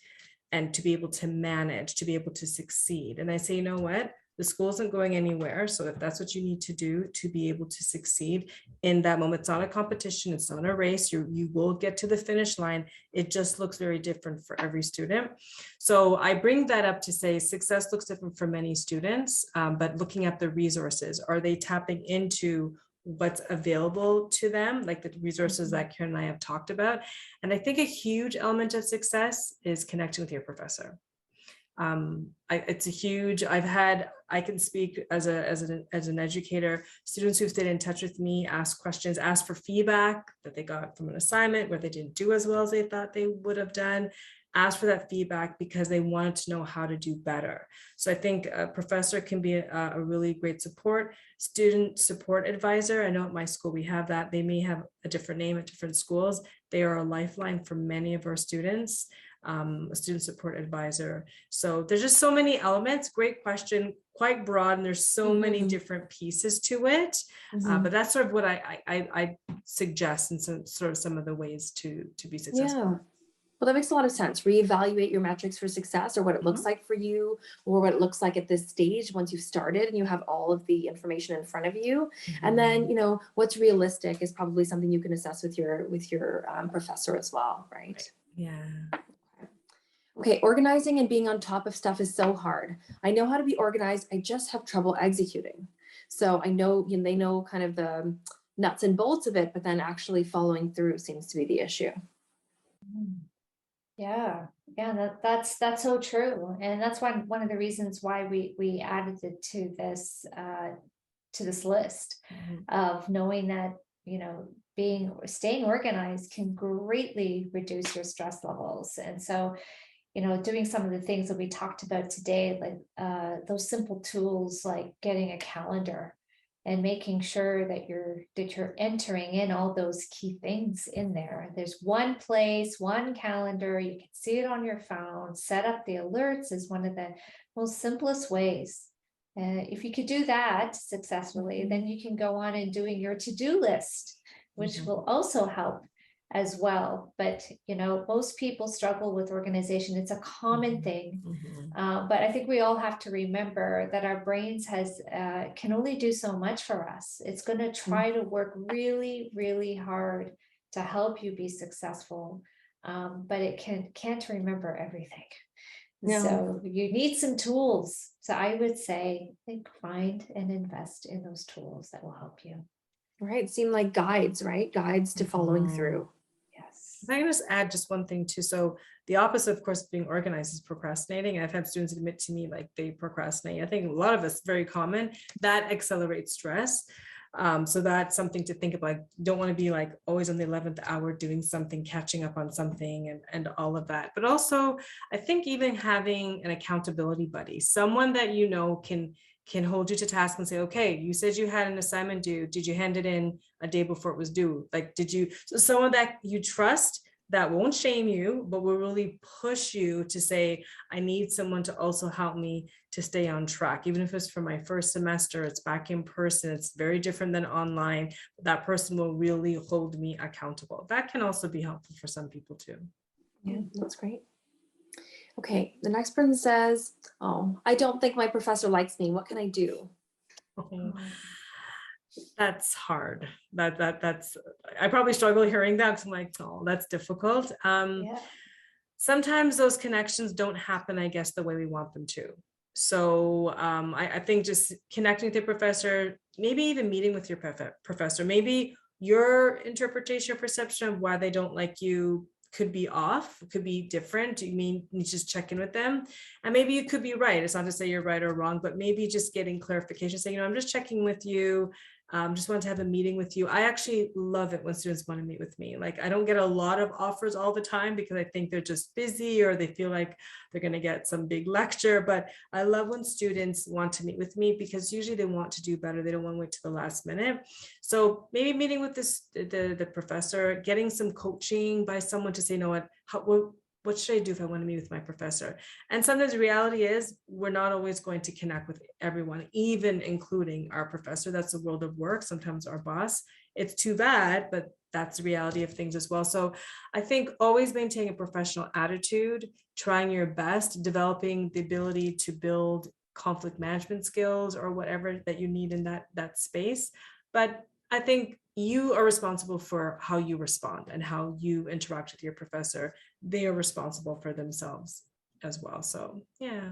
and to be able to manage, to be able to succeed. And I say, you know what? The school isn't going anywhere. So if that's what you need to do to be able to succeed in that moment, it's not a competition, it's not a race. You will get to the finish line. It just looks very different for every student. So I bring that up to say success looks different for many students, but looking at the resources, are they tapping into what's available to them, like the resources that Karen and I have talked about? And I think a huge element of success is connecting with your professor. It's a huge, I can speak as an educator, students who've stayed in touch with me, ask questions, ask for feedback that they got from an assignment where they didn't do as well as they thought they would have done, ask for that feedback because they wanted to know how to do better. So I think a professor can be a really great support. Student support advisor, I know at my school we have that. They may have a different name at different schools. They are a lifeline for many of our students. A student support advisor. So there's just so many elements. Great question, quite broad, and there's so many different pieces to it. But that's sort of what I suggest, and some of the ways to be successful. Yeah. Well, that makes a lot of sense. Reevaluate your metrics for success, or what it looks like for you, or what it looks like at this stage once you've started and you have all of the information in front of you. And then, what's realistic is probably something you can assess with your professor as well, right? Yeah. Okay, organizing and being on top of stuff is so hard. I know how to be organized. I just have trouble executing. So I know, they know kind of the nuts and bolts of it, but then actually following through seems to be the issue. Yeah, that's so true, and that's one of the reasons why we added it to this list of knowing that staying organized can greatly reduce your stress levels. And so doing some of the things that we talked about today, like those simple tools like getting a calendar and making sure that you're entering in all those key things in there. There's one place, one calendar, you can see it on your phone. Set up the alerts is one of the most simplest ways. If you could do that successfully, then you can go on and doing your to-do list, which will also help as well. But most people struggle with organization. It's a common thing. But I think we all have to remember that our brains can only do so much for us. It's going to try to work really, really hard to help you be successful, but it can't remember everything. No. So you need some tools. So I would say, find and invest in those tools that will help you. Right. Seem like guides, right? Guides to following through. Yes. If I can just add just one thing too. So the opposite, of course, of being organized is procrastinating. I've had students admit to me like they procrastinate. I think a lot of us, very common, that accelerates stress. So that's something to think about. Don't want to be like always on the 11th hour doing something, catching up on something and all of that. But also, I think even having an accountability buddy, someone that can hold you to task and say, okay, you said you had an assignment due. Did you hand it in a day before it was due? Like, so someone that you trust that won't shame you, but will really push you to say, I need someone to also help me to stay on track. Even if it's for my first semester, it's back in person, it's very different than online. That person will really hold me accountable. That can also be helpful for some people too. Yeah, that's great. Okay, the next person says, oh, I don't think my professor likes me. What can I do? That's hard. That's I probably struggle hearing that. I'm like, oh, that's difficult. Sometimes those connections don't happen, I guess, the way we want them to. So I think just connecting with your professor, maybe even meeting with your professor, maybe your interpretation or perception of why they don't like you could be off, could be different. You need to just check in with them. And maybe you could be right. It's not to say you're right or wrong, but maybe just getting clarification, saying, I'm just checking with you. Just wanted to have a meeting with you. I actually love it when students want to meet with me. Like, I don't get a lot of offers all the time because I think they're just busy or they feel like they're going to get some big lecture. But I love when students want to meet with me because usually they want to do better. They don't want to wait to the last minute. So maybe meeting with the professor, getting some coaching by someone to say, you know what should I do if I want to meet with my professor? And sometimes the reality is we're not always going to connect with everyone, even including our professor. That's the world of work. Sometimes our boss. It's too bad, but that's the reality of things as well. So I think always maintaining a professional attitude, trying your best, developing the ability to build conflict management skills or whatever that you need in that space. But I think you are responsible for how you respond and how you interact with your professor. They are responsible for themselves as well. So yeah.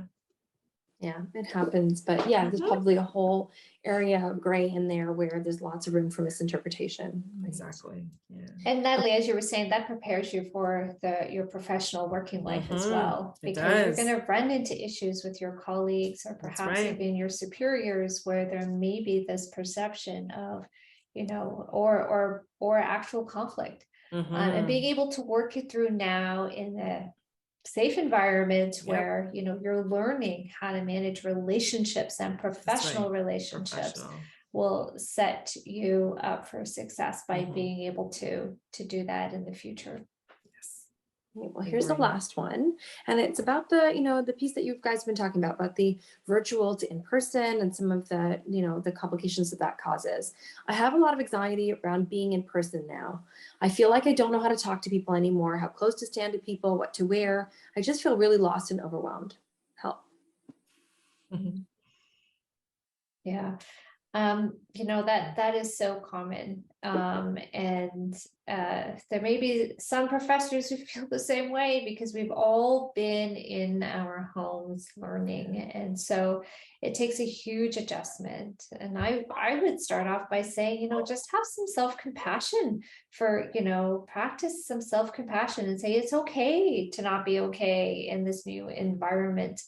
Yeah, it happens. But yeah, there's probably a whole area of gray in there where there's lots of room for misinterpretation. Exactly. Yeah. And Natalie, as you were saying, that prepares you for your professional working life as well, It because you're does. going to run into issues with your colleagues or That's perhaps right. even your superiors where there may be this perception of, you know, or actual conflict. And being able to work it through now in a safe environment where, you know, you're learning how to manage relationships and professional relationships will set you up for success by being able to do that in the future. Yes. Well, here's the last one, and it's about the, you know, the piece that you guys have been talking about the virtual to in-person and some of the, you know, the complications that causes. I have a lot of anxiety around being in person now. I feel like I don't know how to talk to people anymore, how close to stand to people, what to wear. I just feel really lost and overwhelmed. Help. Yeah. You know, that is so common. And there may be some professors who feel the same way because we've all been in our homes learning. And so it takes a huge adjustment. And I would start off by saying, you know, just have some self-compassion for, you know, practice some self-compassion and say it's okay to not be okay in this new environment.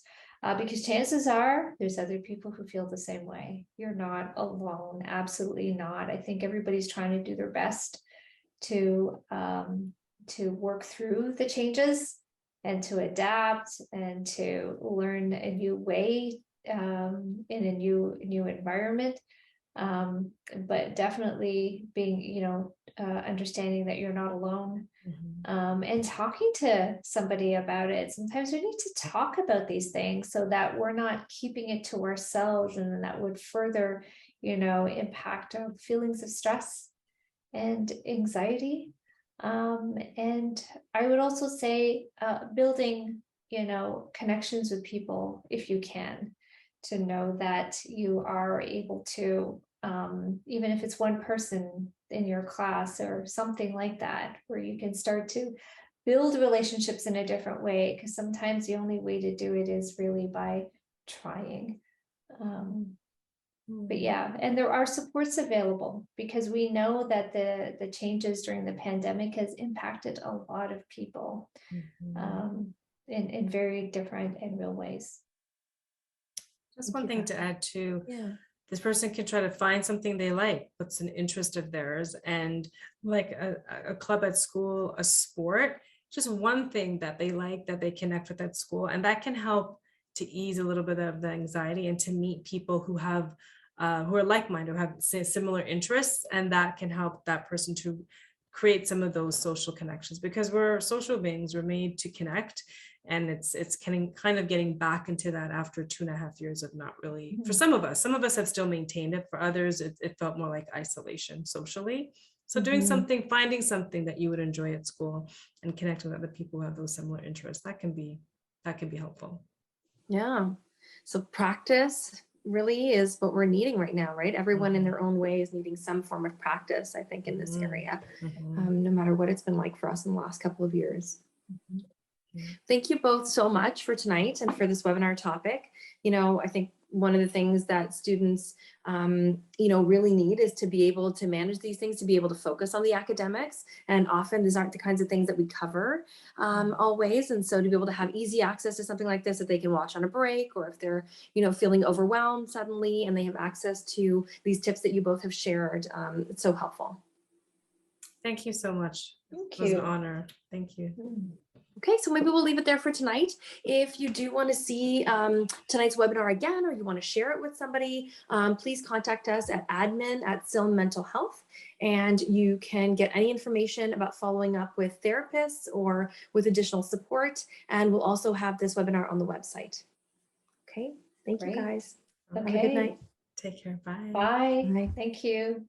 Because chances are there's other people who feel the same way. You're not alone. Absolutely not. I think everybody's trying to do their best to work through the changes and to adapt and to learn a new way in a new environment. But definitely being, you know, understanding that you're not alone. And talking to somebody about it. Sometimes we need to talk about these things so that we're not keeping it to ourselves, and then that would further, you know, impact our feelings of stress and anxiety. And I would also say building, you know, connections with people if you can, to know that you are able to, even if it's one person in your class or something like that, where you can start to build relationships in a different way, because sometimes the only way to do it is really by trying. But yeah, and there are supports available, because we know that the changes during the pandemic has impacted a lot of people in very different and real ways. Just one thing to add to, Yeah. this person can try to find something they like, what's an interest of theirs, and like a club at school, a sport, just one thing that they like, that they connect with at school, and that can help to ease a little bit of the anxiety and to meet people who have who are like-minded, who have similar interests, and that can help that person to create some of those social connections, because we're social beings, we're made to connect. And it's kind of getting back into that after 2.5 years of not really, for some of us have still maintained it. For others, it felt more like isolation socially. So doing something, finding something that you would enjoy at school and connecting with other people who have those similar interests, that can be helpful. Yeah. So practice really is what we're needing right now, right? Everyone in their own way is needing some form of practice, I think, in this area, no matter what it's been like for us in the last couple of years. Thank you both so much for tonight and for this webinar topic. You know, I think one of the things that students, you know, really need is to be able to manage these things, to be able to focus on the academics. And often these aren't the kinds of things that we cover always. And so to be able to have easy access to something like this that they can watch on a break, or if they're, you know, feeling overwhelmed suddenly and they have access to these tips that you both have shared, it's so helpful. Thank you so much. Thank It was an you. honor. Thank you. Okay, so maybe we'll leave it there for tonight. If you do want to see tonight's webinar again, or you want to share it with somebody, please contact us at admin@Silm Mental Health, and you can get any information about following up with therapists or with additional support. And we'll also have this webinar on the website. Okay, thank you guys. Have a good night. Take care. Bye. Bye. Bye. Thank you.